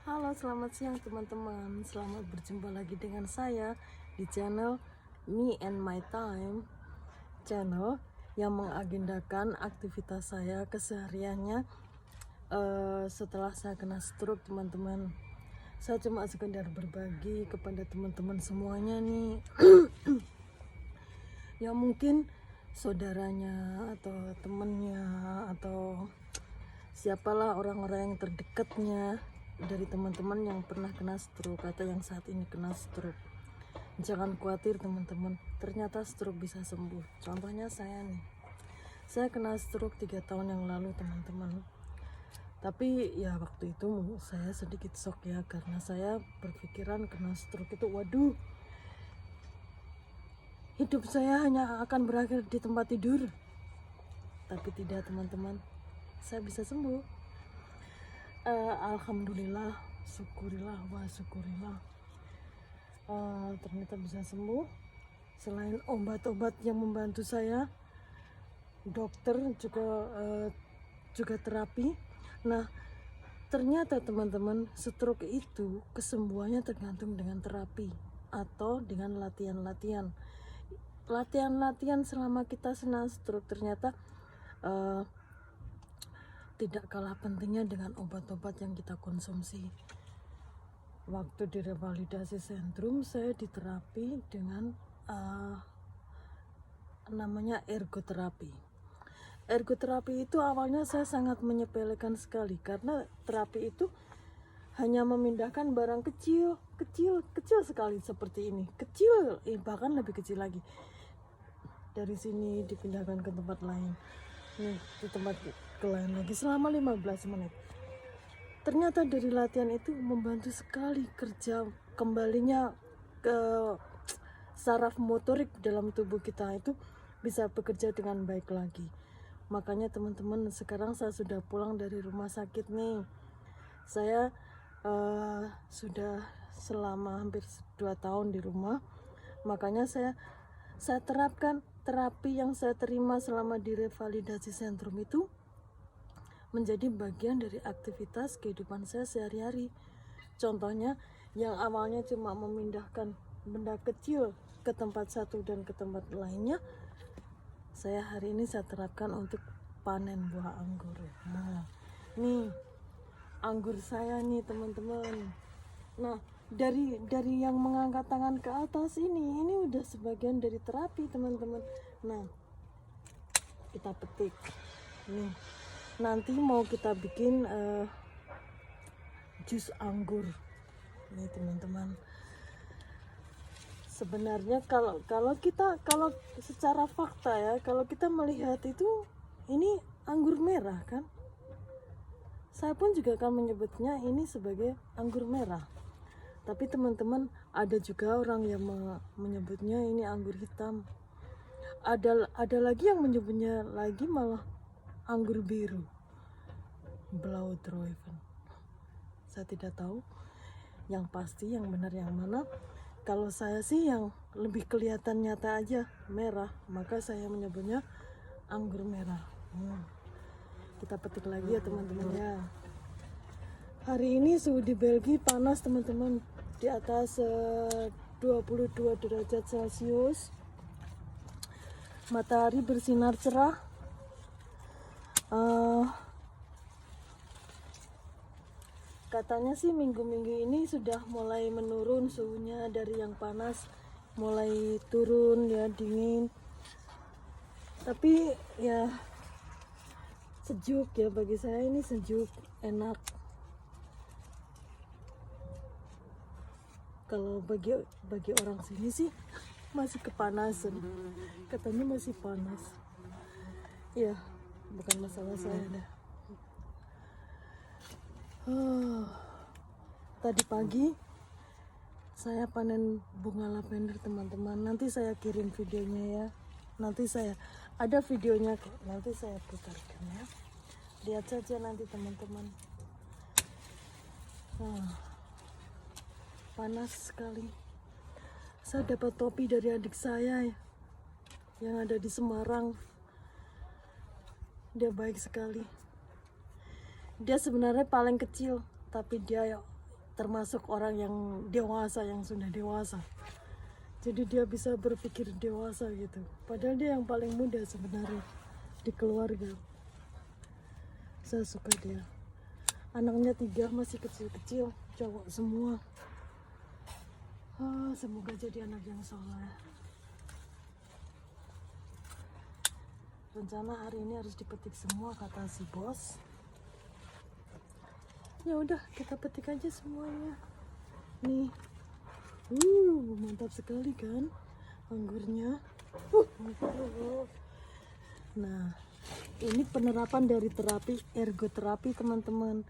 Halo, selamat siang teman-teman. Selamat berjumpa lagi dengan saya di channel Me and My Time, channel yang mengagendakan aktivitas saya kesehariannya setelah saya kena stroke, teman-teman. Saya cuma sekedar berbagi kepada teman-teman semuanya nih yang mungkin saudaranya atau temennya atau siapalah orang-orang yang terdekatnya dari teman-teman yang pernah kena stroke atau yang saat ini kena stroke. Jangan khawatir teman-teman, ternyata stroke bisa sembuh. Contohnya saya nih, saya kena stroke 3 tahun yang lalu teman-teman. Tapi ya waktu itu saya sedikit shock ya, karena saya berpikiran kena stroke itu waduh, hidup saya hanya akan berakhir di tempat tidur. Tapi tidak teman-teman, saya bisa sembuh. Alhamdulillah, syukurilah wa syukurilah, ternyata bisa sembuh. Selain obat-obat yang membantu saya, dokter juga terapi. Nah, ternyata teman-teman, stroke itu kesembuhannya tergantung dengan terapi atau dengan latihan-latihan selama kita kena stroke. Ternyata tidak kalah pentingnya dengan obat-obat yang kita konsumsi. Waktu di revalidasi sentrum, saya diterapi dengan namanya ergoterapi. Ergoterapi itu awalnya saya sangat menyepelekan sekali, karena terapi itu hanya memindahkan barang kecil sekali seperti ini, kecil, bahkan lebih kecil lagi. Dari sini dipindahkan ke tempat lain, nih di tempat ke lain lagi selama 15 menit. Ternyata dari latihan itu membantu sekali kerja kembalinya ke saraf motorik dalam tubuh kita, itu bisa bekerja dengan baik lagi. Makanya teman-teman, sekarang saya sudah pulang dari rumah sakit nih. Saya sudah selama hampir 2 tahun di rumah. Makanya saya terapkan terapi yang saya terima selama di revalidasi sentrum itu menjadi bagian dari aktivitas kehidupan saya sehari-hari. Contohnya, yang awalnya cuma memindahkan benda kecil ke tempat satu dan ke tempat lainnya, saya hari ini saya terapkan untuk panen buah anggur. Nah, nih anggur saya nih teman-teman. Nah, dari yang mengangkat tangan ke atas ini udah sebagian dari terapi teman-teman. Nah, kita petik nih, nanti mau kita bikin jus anggur nih teman-teman. Sebenarnya kalau secara fakta ya, kalau kita melihat itu ini anggur merah kan, saya pun juga akan menyebutnya ini sebagai anggur merah. Tapi teman-teman, ada juga orang yang menyebutnya ini anggur hitam. Ada lagi yang menyebutnya lagi malah anggur biru, Blauwdruiven. Saya tidak tahu yang pasti yang benar yang mana. Kalau saya sih yang lebih kelihatan nyata aja merah, maka saya menyebutnya anggur merah. Kita petik lagi ya teman-teman ya. Hari ini suhu di Belgia panas teman-teman, di atas 22 derajat Celcius. Matahari bersinar cerah. Katanya sih minggu-minggu ini sudah mulai menurun suhunya, dari yang panas mulai turun ya, dingin. Tapi ya sejuk ya, bagi saya ini sejuk, enak. Kalau bagi orang sini sih masih kepanasan, katanya masih panas. Ya, bukan masalah saya dah. Tadi pagi saya panen bunga lavender teman-teman. Nanti saya kirim videonya ya. Nanti saya ada videonya kok. Nanti saya putarkan ya. Lihat saja nanti teman-teman. Panas sekali. Saya dapat topi dari adik saya yang ada di Semarang. Dia baik sekali. Dia sebenarnya paling kecil, tapi dia termasuk orang yang dewasa, yang sudah dewasa. Jadi dia bisa berpikir dewasa gitu. Padahal dia yang paling muda sebenarnya di keluarga. Saya suka dia. Anaknya 3 masih kecil-kecil, cowok semua. Semoga jadi anak yang soleh. Rencana hari ini harus dipetik semua kata si bos. Ya udah, kita petik aja semuanya. Nih. Mantap sekali kan anggurnya. Nah, ini penerapan dari terapi ergoterapi teman-teman,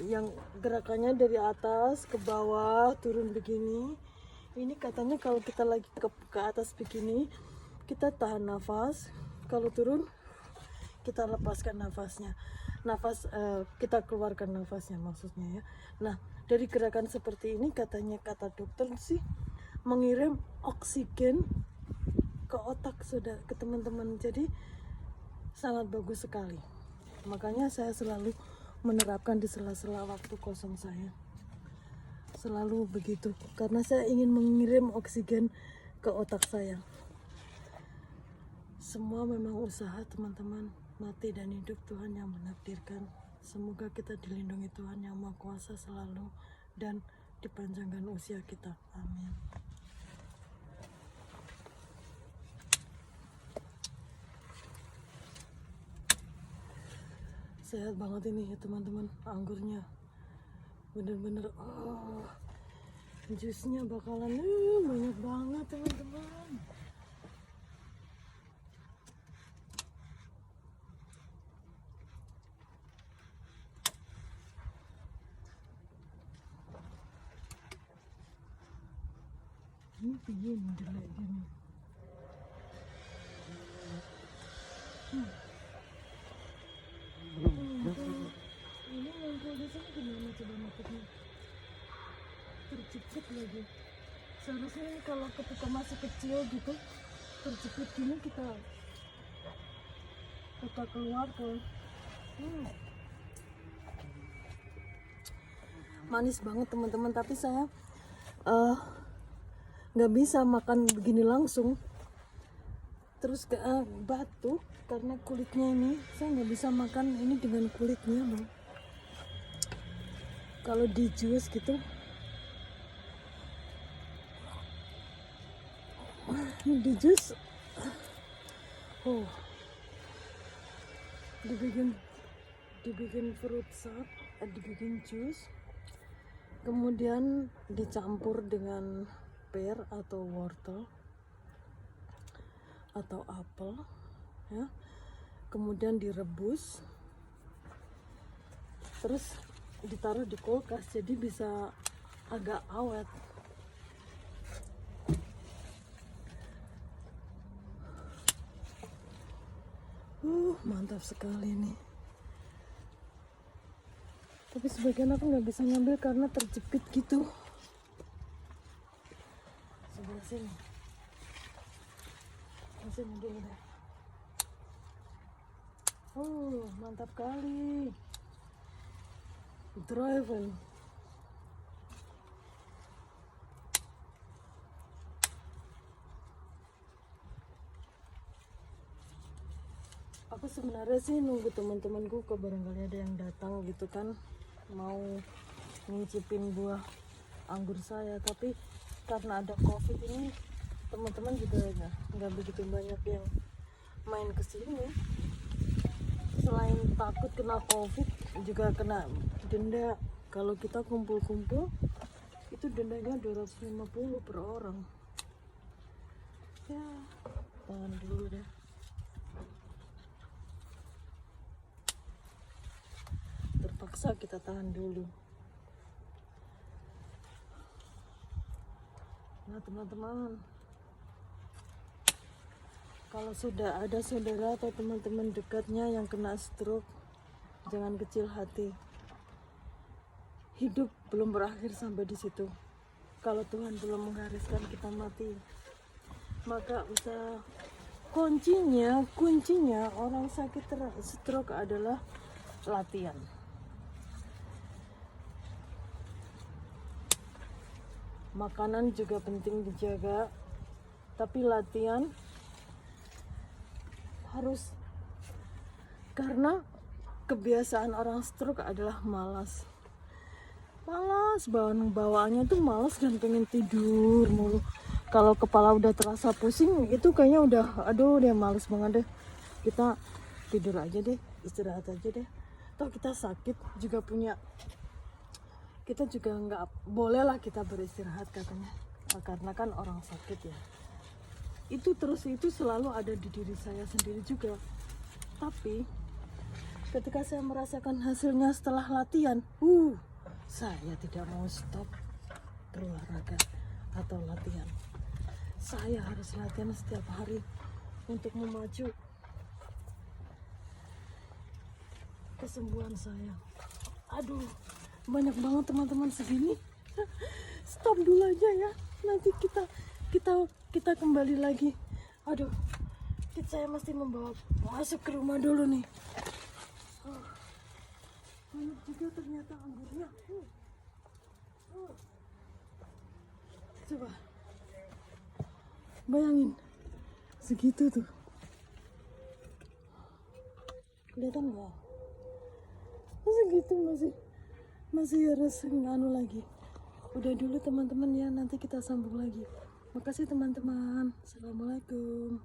yang gerakannya dari atas ke bawah turun begini. Ini katanya kalau kita lagi ke atas begini, kita tahan nafas, kalau turun kita lepaskan nafasnya, kita keluarkan nafasnya maksudnya ya. Nah, dari gerakan seperti ini katanya, kata dokter sih, mengirim oksigen ke otak sudah ke teman-teman. Jadi sangat bagus sekali. Makanya saya selalu menerapkan di sela-sela waktu kosong saya. Selalu begitu, karena saya ingin mengirim oksigen ke otak saya. Semua memang usaha teman-teman, mati dan hidup Tuhan yang menakdirkan. Semoga kita dilindungi Tuhan yang Maha Kuasa selalu dan dipanjangkan usia kita. Amin. Sehat banget ini ya teman-teman, anggurnya bener-bener jusnya bakalan banyak banget teman-teman. Ini begini jelek gini. Ini ngumpul di sini gimana coba maksudnya? Tercipit lagi. Seharusnya ini kalau ketika masih kecil gitu, tercipit gini kita keluar ke manis banget teman-teman. Tapi saya nggak bisa makan begini langsung terus ke batu karena kulitnya ini. Saya nggak bisa makan ini dengan kulitnya bang. Kalau di jus gitu, di jus dibikin fruit salad, dibikin jus, kemudian dicampur dengan pear atau wortel atau apel ya, kemudian direbus, terus ditaruh di kulkas jadi bisa agak awet. Mantap sekali nih. Tapi sebagian aku nggak bisa ngambil karena terjepit gitu. Sebelah sini. Sini dulu deh. Mantap kali. Driven. Aku sebenarnya sih nunggu teman-temanku kok barangkali ada yang datang gitu kan, mau ngincipin buah anggur saya. Tapi karena ada COVID ini, teman-teman juga nggak begitu banyak yang main ke sini. Selain takut kena COVID, juga kena denda. Kalau kita kumpul-kumpul itu dendanya 250 per orang. Ya, tahan dulu deh. Terpaksa kita tahan dulu. Nah teman-teman, kalau sudah ada saudara atau teman-teman dekatnya yang kena stroke, jangan kecil hati. Hidup belum berakhir sampai di situ. Kalau Tuhan belum menggariskan kita mati, maka usaha kuncinya orang sakit stroke adalah latihan. Makanan juga penting dijaga, tapi latihan harus, karena kebiasaan orang stroke adalah malas bawaannya tuh malas dan pengen tidur mulu. Kalau kepala udah terasa pusing itu kayaknya udah aduh dia males banget deh, kita tidur aja deh, istirahat aja deh, toh kita sakit juga punya, kita juga nggak boleh lah kita beristirahat katanya, karena kan orang sakit ya. Itu selalu ada di diri saya sendiri juga. Tapi ketika saya merasakan hasilnya setelah latihan, saya tidak mau stop berolahraga atau latihan. Saya harus latihan setiap hari untuk memacu kesembuhan saya. Aduh, banyak banget teman-teman segini. Stop dulu aja ya. Nanti kita kembali lagi. Aduh, saya mesti membawa masuk ke rumah dulu nih. Banyak juga ternyata anggurnya. Coba bayangin segitu tuh, kelihatan nggak? Segitu masih harus nganu lagi. Udah dulu teman-teman ya, nanti kita sambung lagi. Makasih teman-teman. Assalamualaikum.